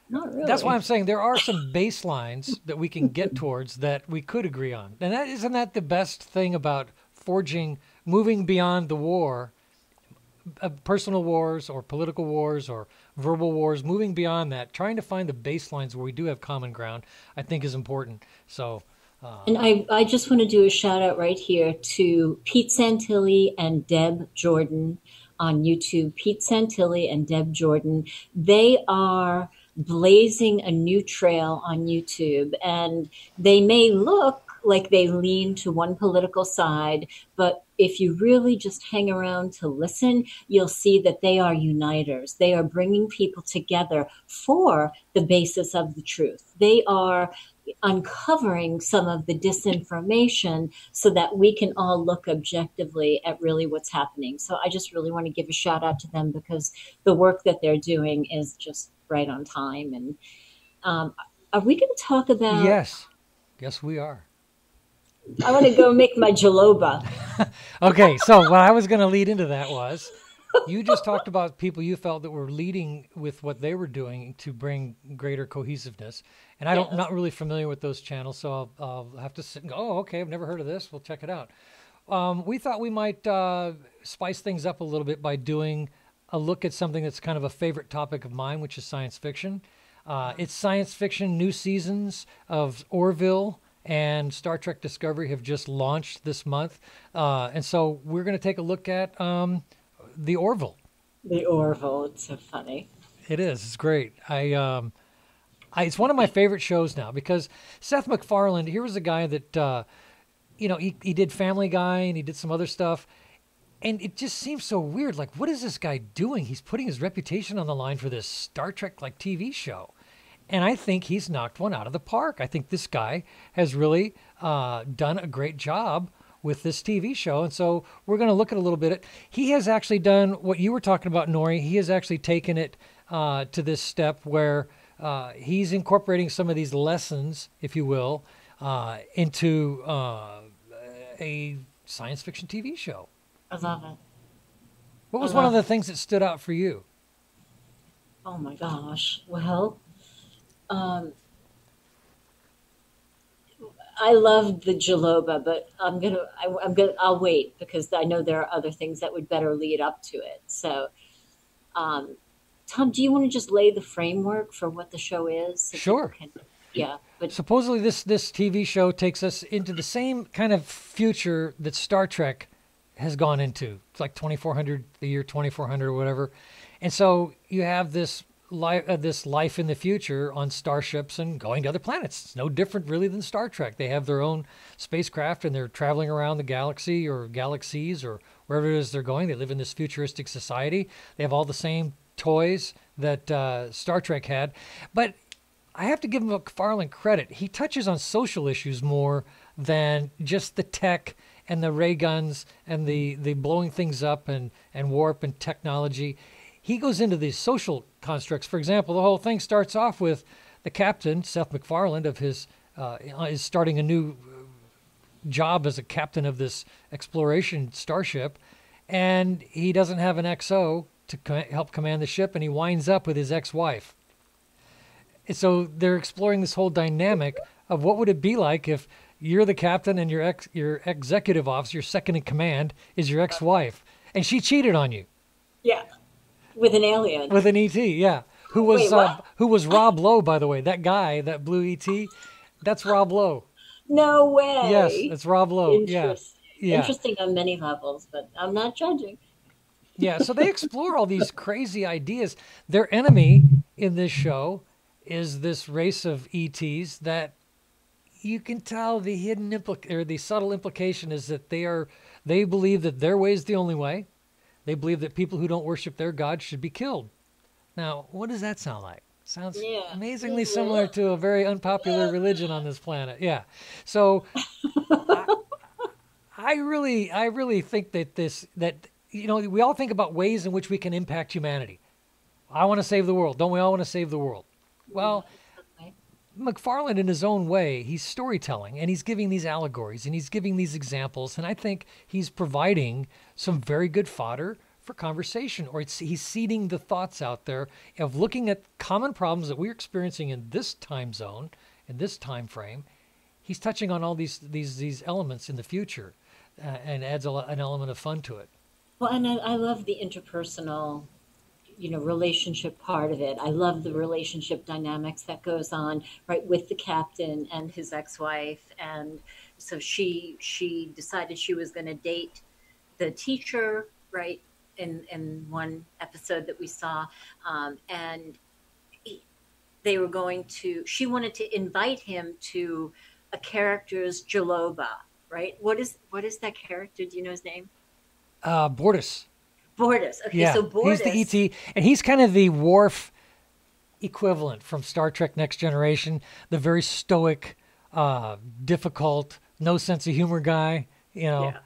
not really. That's why I'm saying there are some baselines that we can get towards that we could agree on. And isn't that the best thing about moving beyond the war, personal wars or political wars or verbal wars, moving beyond that, trying to find the baselines where we do have common ground, I think is important. So... and I just want to do a shout out right here to Pete Santilli and Deb Jordan on YouTube. Pete Santilli and Deb Jordan, they are blazing a new trail on YouTube, and they may look like they lean to one political side, but if you really just hang around to listen, you'll see that they are uniters. They are bringing people together for the basis of the truth. They are uncovering some of the disinformation so that we can all look objectively at really what's happening. So I just really want to give a shout out to them, because the work that they're doing is just right on time. And are we going to talk about... Yes, we are. I want to go make my jaloba. Okay, so what I was going to lead into that was, You just talked about people you felt that were leading with what they were doing to bring greater cohesiveness. And I'm not really familiar with those channels, so I'll have to sit and go, oh, okay, I've never heard of this. We'll check it out. We thought we might spice things up a little bit by doing a look at something that's kind of a favorite topic of mine, which is science fiction. It's science fiction. New seasons of Orville and Star Trek Discovery have just launched this month. And so we're going to take a look at the Orville. The Orville. It's so funny. It is. It's great. It's one of my favorite shows now because Seth MacFarland, here was a guy that, he did Family Guy and he did some other stuff. And it just seems so weird. Like, what is this guy doing? He's putting his reputation on the line for this Star Trek like TV show. And I think he's knocked one out of the park. I think this guy has really done a great job with this TV show. And so we're going to look at a little bit. He has actually done what you were talking about, Nori. He has actually taken it to this step where he's incorporating some of these lessons, if you will, into a science fiction TV show. I love it. What was one of the things that stood out for you? Oh my gosh. Well, I loved the Jaloba, but I'll wait because I know there are other things that would better lead up to it. So, Tom, do you want to just lay the framework for what the show is? Sure. But supposedly this TV show takes us into the same kind of future that Star Trek has gone into. It's like 2400, the year 2400 or whatever. And so you have this life in the future on starships and going to other planets. It's no different really than Star Trek. They have their own spacecraft and they're traveling around the galaxy or galaxies or wherever it is they're going. They live in this futuristic society. They have all the same toys that Star Trek had. But I have to give MacFarland credit. He touches on social issues more than just the tech and the ray guns and the blowing things up and warp and technology. He goes into these social constructs. For example, the whole thing starts off with the captain, Seth MacFarland, of his is starting a new job as a captain of this exploration starship, and he doesn't have an XO to help command the ship, and he winds up with his ex-wife. And so they're exploring this whole dynamic of what would it be like if you're the captain and your executive officer, your second in command, is your ex-wife, and she cheated on you. Yeah, with an alien, with an ET. Yeah, who was Rob Lowe, by the way. That guy, that blue ET, that's Rob Lowe. No way. Yes, it's Rob Lowe. Yeah. Interesting on many levels, but I'm not judging. Yeah, so they explore all these crazy ideas. Their enemy in this show is this race of ETs that you can tell the hidden the subtle implication is that they believe that their way is the only way. They believe that people who don't worship their God should be killed. Now, what does that sound like? Sounds amazingly similar to a very unpopular religion on this planet. Yeah. So I really think that we all think about ways in which we can impact humanity. I want to save the world. Don't we all want to save the world? Well, MacFarland, in his own way, he's storytelling, and he's giving these allegories, and he's giving these examples, and I think he's providing some very good fodder for conversation, or he's seeding the thoughts out there of looking at common problems that we're experiencing in this time zone, in this time frame. He's touching on all these elements in the future, and adds an element of fun to it. Well, and I love the interpersonal relationship part of it. I love the relationship dynamics that goes on right with the captain and his ex-wife. And so she decided she was going to date the teacher, right, in one episode that we saw. And she wanted to invite him to a character's Jaloba, right? What is that character? Do you know his name? Boris. Boris. Okay, yeah, so Boris. He's the ET, and he's kind of the Worf equivalent from Star Trek Next Generation, the very stoic, difficult, no sense of humor guy, Yeah.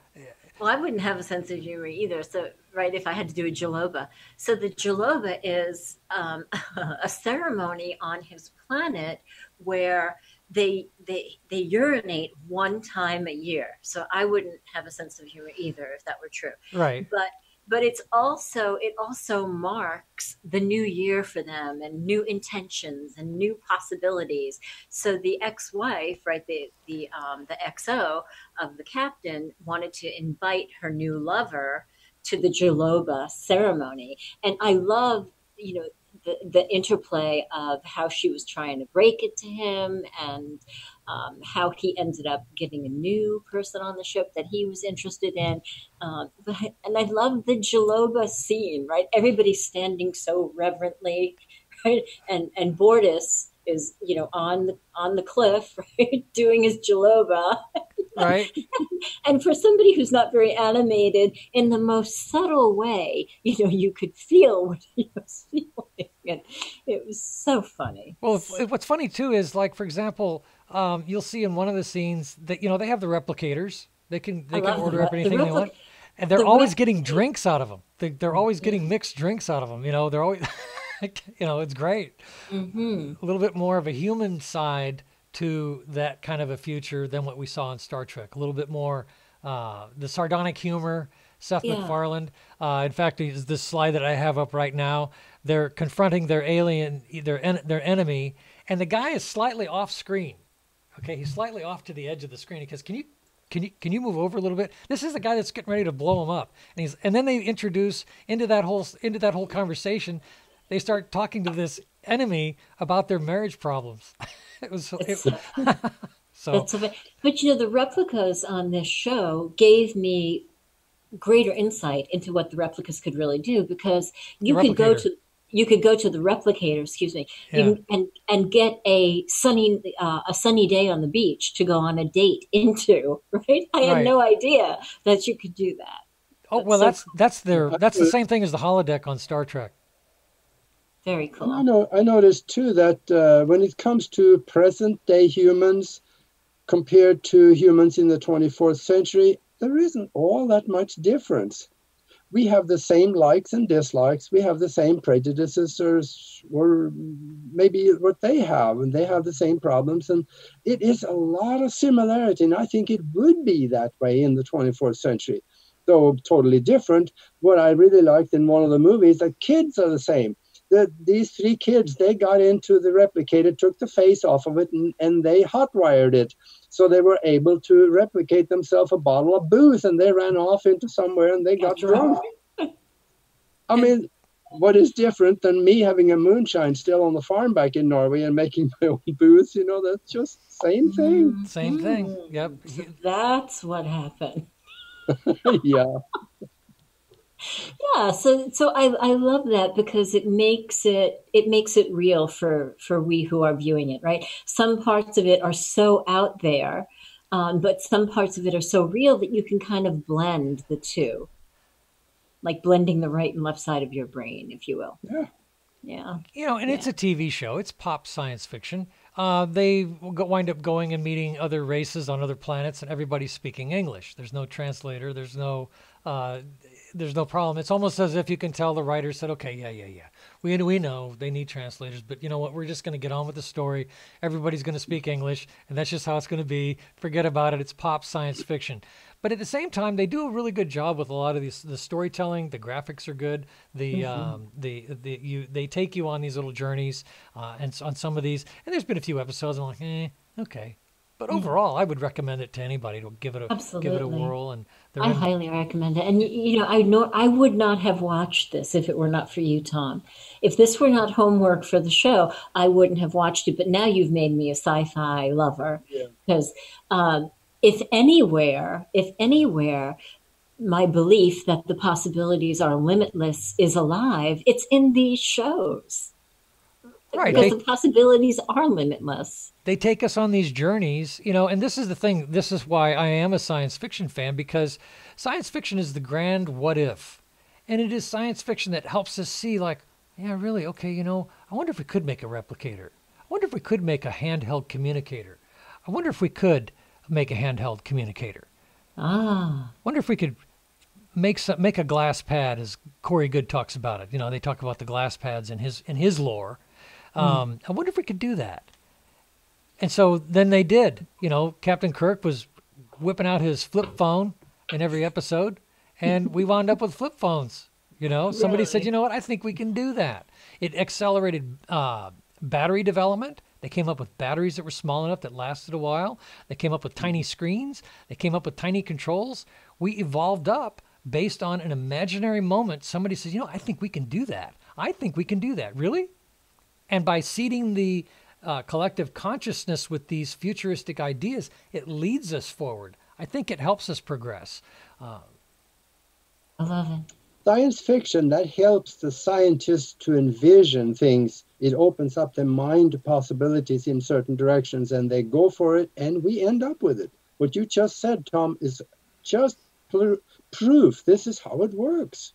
Well, I wouldn't have a sense of humor either, so, right, if I had to do a Jaloba. So the Jaloba is a ceremony on his planet where they urinate one time a year. So I wouldn't have a sense of humor either if that were true. Right. But but it also marks the new year for them and new intentions and new possibilities. So the ex-wife, right, the XO of the captain, wanted to invite her new lover to the Jaloba ceremony. And I love, the interplay of how she was trying to break it to him, and how he ended up getting a new person on the ship that he was interested in. And I love the Jaloba scene, right? Everybody's standing so reverently, right? And Boris is, on the cliff, right, doing his Jaloba. Right. And for somebody who's not very animated, in the most subtle way, you could feel what he was feeling. And it was so funny. Well, what's funny too is, like, for example, you'll see in one of the scenes that, they have the replicators. They can order up anything they want. And they're always getting drinks out of them. They're always getting mixed drinks out of them. They're always, it's great. Mm-hmm. A little bit more of a human side to that kind of a future than what we saw in Star Trek. A little bit more the sardonic humor, Seth MacFarland. In fact, this slide that I have up right now, they're confronting their alien, their enemy, and the guy is slightly off screen. Okay, he's slightly off to the edge of the screen. Because can you move over a little bit? This is the guy that's getting ready to blow him up, and then they introduce into that whole conversation. They start talking to this enemy about their marriage problems. But the replicas on this show gave me greater insight into what the replicas could really do, because you could go to the replicator, excuse me, and get a sunny day on the beach to go on a date into, right? I had no idea that you could do that. Oh, well, that's the same thing as the holodeck on Star Trek. Very cool. I noticed too that when it comes to present day humans compared to humans in the 24th century, there isn't all that much difference. We have the same likes and dislikes. We have the same prejudices, or maybe what they have, and they have the same problems. And it is a lot of similarity. And I think it would be that way in the 24th century, though totally different. What I really liked in one of the movies, the kids are the same. These three kids, they got into the replicator, took the face off of it, and they hotwired it. So they were able to replicate themselves a bottle of booze, and they ran off into somewhere and they got drunk. I mean, what is different than me having a moonshine still on the farm back in Norway and making my own booze? That's just same thing. Same thing. Yep. So that's what happened. Yeah. Yeah, so I love that, because it makes it real for we who are viewing it, right? Some parts of it are so out there, but some parts of it are so real that you can kind of blend the two, like blending the right and left side of your brain, if you will. Yeah. Yeah. And it's a TV show. It's pop science fiction. They wind up going and meeting other races on other planets, and everybody's speaking English. There's no translator. There's no problem. It's almost as if you can tell the writer said, okay, yeah. We know they need translators, but you know what? We're just going to get on with the story. Everybody's going to speak English, and that's just how it's going to be. Forget about it. It's pop science fiction. But at the same time, they do a really good job with a lot of the storytelling. The graphics are good. They take you on these little journeys, and on some of these. And there's been a few episodes I'm like, okay. But overall, I would recommend it to anybody to give it a whirl. And I highly recommend it. And I would not have watched this if it were not for you, Tom. If this were not homework for the show, I wouldn't have watched it. But now you've made me a sci-fi lover, because if anywhere, my belief that the possibilities are limitless is alive, it's in these shows. Right. Because the possibilities are limitless. They take us on these journeys, and this is the thing. This is why I am a science fiction fan, because science fiction is the grand what if. And it is science fiction that helps us see, like, yeah, really, okay, I wonder if we could make a replicator. I wonder if we could make a handheld communicator. I wonder if we could make a handheld communicator. I wonder if we could make a glass pad, as Corey Good talks about it. They talk about the glass pads in his lore. I wonder if we could do that. And so then they did. Captain Kirk was whipping out his flip phone in every episode, and we wound up with flip phones. Somebody said, Really? you know what, I think we can do that. It accelerated battery development. They came up with batteries that were small enough that lasted a while. They came up with tiny screens. They came up with tiny controls. We evolved up based on an imaginary moment. Somebody says, I think we can do that. I think we can do that. Really? And by seeding the collective consciousness with these futuristic ideas, it leads us forward. I think it helps us progress. I love it. Science fiction, that helps the scientists to envision things. It opens up their mind to possibilities in certain directions, and they go for it, and we end up with it. What you just said, Tom, is just proof. This is how it works.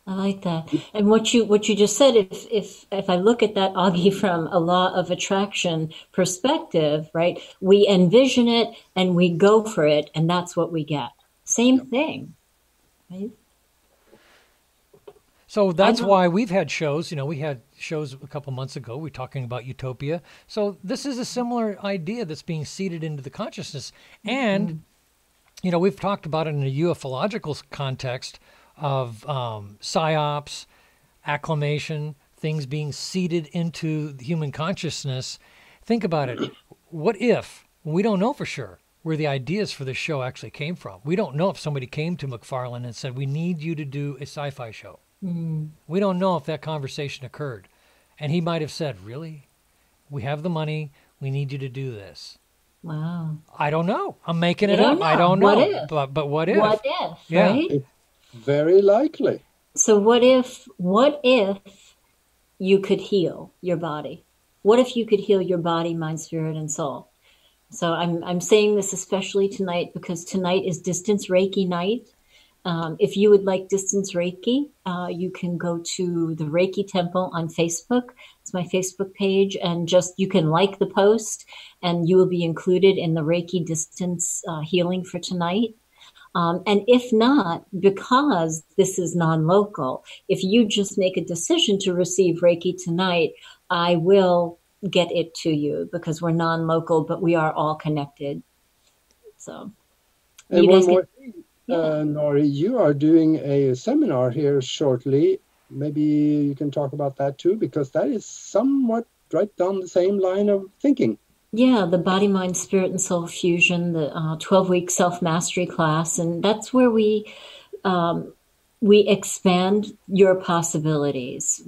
I like that. And what you just said, if I look at that, Aage, from a law of attraction perspective, right? We envision it and we go for it, and that's what we get. Same thing, right? So that's why we've had shows. We had shows a couple months ago. We're talking about utopia. So this is a similar idea that's being seeded into the consciousness. And, we've talked about it in a ufological context of psyops, acclamation, things being seeded into the human consciousness. Think about it. What if, we don't know for sure where the ideas for this show actually came from. We don't know if somebody came to MacFarland and said, we need you to do a sci-fi show. We don't know if that conversation occurred. And he might have said, really? We have the money. We need you to do this. Wow. I don't know. I'm making it up. I don't know. What if? But what if? What if, Yeah. right? It's very likely. So what if you could heal your body? What if you could heal your body, mind, spirit, and soul? So I'm saying this especially tonight because tonight is Distance Reiki night. If you would like Distance Reiki, you can go to the Reiki Temple on Facebook. It's my Facebook page, and you can like the post, and you will be included in the Reiki Distance healing for tonight. And if not, because this is non-local, if you just make a decision to receive Reiki tonight, I will get it to you because we're non-local, but we are all connected. So, And one more thing. Nori, you are doing a seminar here shortly. Maybe you can talk about that too, because that is somewhat right down the same line of thinking. Yeah, the Body, Mind, Spirit, and Soul Fusion, the 12-week self-mastery class. And that's where we expand your possibilities.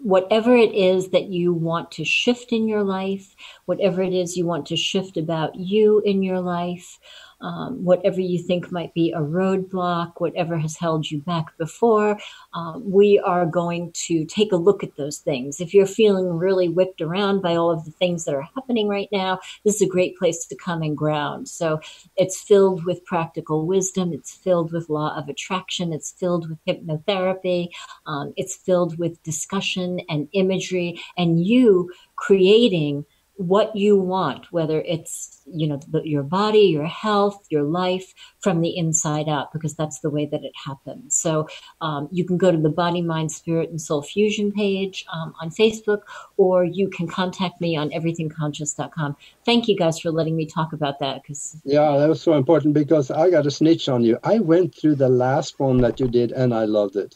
Whatever it is that you want to shift in your life, whatever it is you want to shift about you in your life, whatever you think might be a roadblock, whatever has held you back before, we are going to take a look at those things. If you're feeling really whipped around by all of the things that are happening right now, this is a great place to come and ground. So it's filled with practical wisdom. It's filled with law of attraction. It's filled with hypnotherapy. It's filled with discussion and imagery, and you creating what you want, whether it's, your body, your health, your life, from the inside out, because that's the way that it happens. So you can go to the Body, Mind, Spirit, and Soul Fusion page on Facebook, or you can contact me on everythingconscious.com. Thank you guys for letting me talk about that. Yeah, that was so important because I got a snitch on you. I went through the last one that you did and I loved it.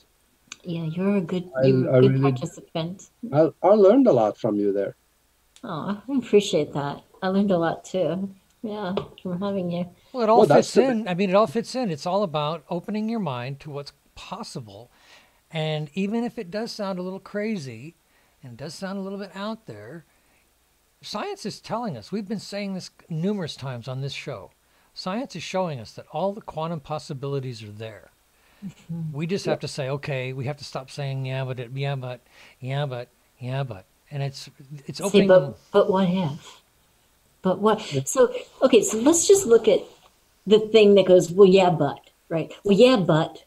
Yeah, you're a good, really, participant. I learned a lot from you there. Oh, I appreciate that. I learned a lot too. Yeah, from having you. Well, it all fits in. I mean, it all fits in. It's all about opening your mind to what's possible. And even if it does sound a little crazy and it does sound a little bit out there, science is telling us, we've been saying this numerous times on this show, science is showing us that all the quantum possibilities are there. We just have to say, okay, we have to stop saying, yeah, but. And it's opening. See, but what if? But what? So, okay, so let's just look at the thing that goes, well, yeah, but, right? Well, yeah, but.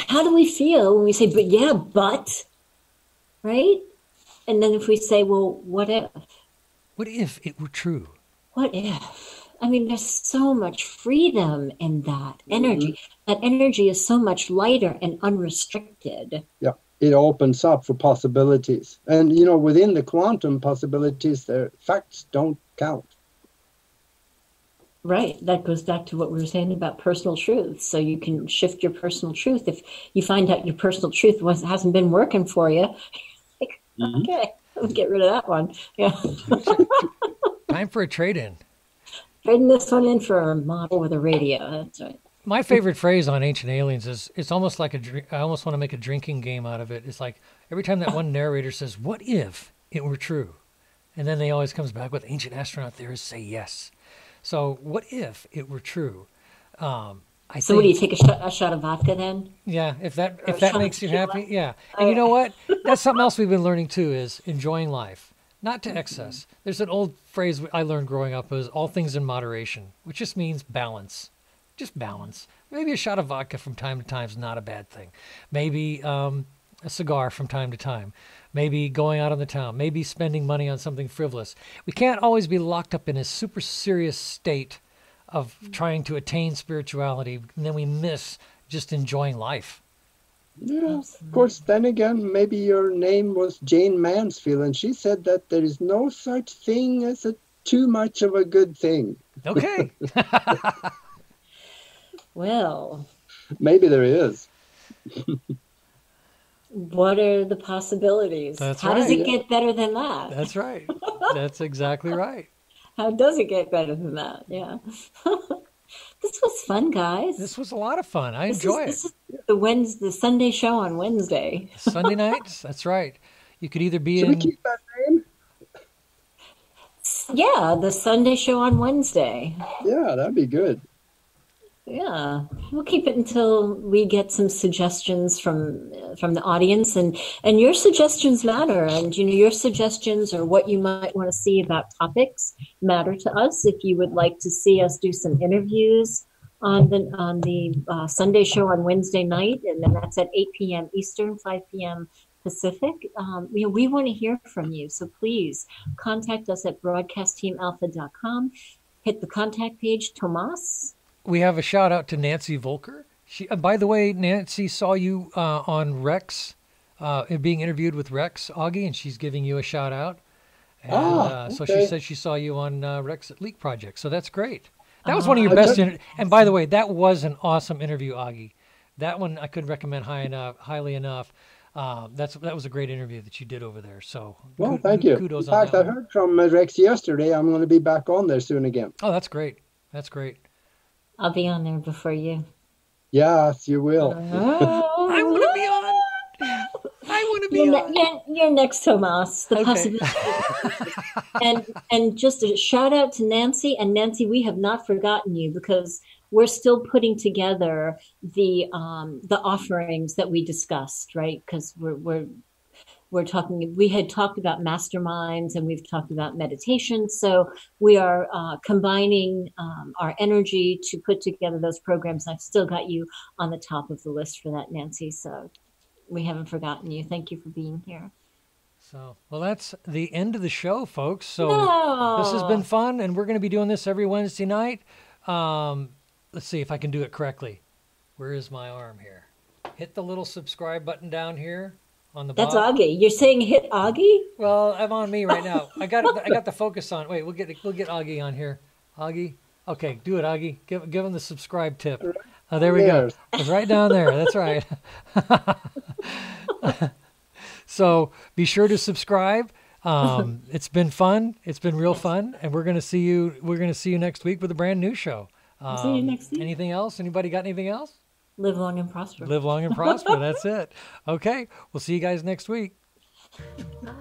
How do we feel when we say, but yeah, but, right? And then if we say, well, what if? What if it were true? What if? I mean, there's so much freedom in that energy. Mm-hmm. That energy is so much lighter and unrestricted. Yeah, it opens up for possibilities. And, within the quantum possibilities, the facts don't count. Right. That goes back to what we were saying about personal truth. So you can shift your personal truth. If you find out your personal truth hasn't been working for you, like, okay, we'll get rid of that one. Yeah. Time for a trade-in. Trading this one in for a model with a radio. That's right. My favorite phrase on Ancient Aliens is, it's almost like I almost want to make a drinking game out of it. It's like every time that one narrator says, "What if it were true?" And then they always comes back with ancient astronaut theorists say yes. So what if it were true? So what do you take a shot of vodka then? Yeah, if that makes you happy, yeah. And you know what? That's something else we've been learning too, is enjoying life, not to excess. There's an old phrase I learned growing up, was all things in moderation, which just means balance. Just balance. Maybe a shot of vodka from time to time is not a bad thing. Maybe a cigar from time to time. Maybe going out on the town. Maybe spending money on something frivolous. We can't always be locked up in a super serious state of trying to attain spirituality, and then we miss just enjoying life. Yeah, of course. Then again, maybe your name was Jane Mansfield, and she said that there is no such thing as too much of a good thing. Okay. Well, maybe there is. What are the possibilities? How does it get better than that? That's right. That's exactly right. How does it get better than that? Yeah. This was fun, guys. This was a lot of fun. I enjoy it. This is the Sunday show on Wednesday. Sunday nights? That's right. You could either be Should we keep that name? Yeah, the Sunday show on Wednesday. Yeah, that'd be good. Yeah, we'll keep it until we get some suggestions from the audience, and your suggestions matter, and your suggestions or what you might want to see about topics matter to us. If you would like to see us do some interviews on the Sunday show on Wednesday night, and then that's at 8 p.m. Eastern, 5 p.m. Pacific, we want to hear from you. So please contact us at broadcastteamalpha.com. Hit the contact page, Tomas. We have a shout out to Nancy Volker. By the way, Nancy saw you on Rex, being interviewed with Rex, Aage, and she's giving you a shout out. And, okay. So she said she saw you on Rex at Leak Project. So that's great. That was one of your best. And by the way, that was an awesome interview, Aage. That one I couldn't recommend highly enough. That was a great interview that you did over there. So thank you. Kudos. In fact, I heard from Rex yesterday. I'm going to be back on there soon again. Oh, that's great. That's great. I'll be on there before you. Yes, you will. I want to be on. I want to be on. You're next, Tomas. The possibility. And just a shout out to Nancy. And Nancy, we have not forgotten you, because we're still putting together the offerings that we discussed, right? Because we had talked about masterminds, and we've talked about meditation. So we are combining our energy to put together those programs. I've still got you on the top of the list for that, Nancy. So we haven't forgotten you. Thank you for being here. So, well, that's the end of the show, folks. So This has been fun, and we're going to be doing this every Wednesday night. Let's see if I can do it correctly. Where is my arm here? Hit the little subscribe button down here. On the That's bottom. Aage. You're saying hit Aage? Well, I'm on me right now. I got the focus on. Wait, we'll get Aage on here. Aage, okay, do it, Aage. Give him the subscribe tip. There we go. It's right down there. That's right. So be sure to subscribe. It's been fun. It's been real fun, and we're gonna see you. We're gonna see you next week with a brand new show. See you next week. Anything else? Anybody got anything else? Live long and prosper. Live long and prosper. That's it. Okay. We'll see you guys next week. Bye.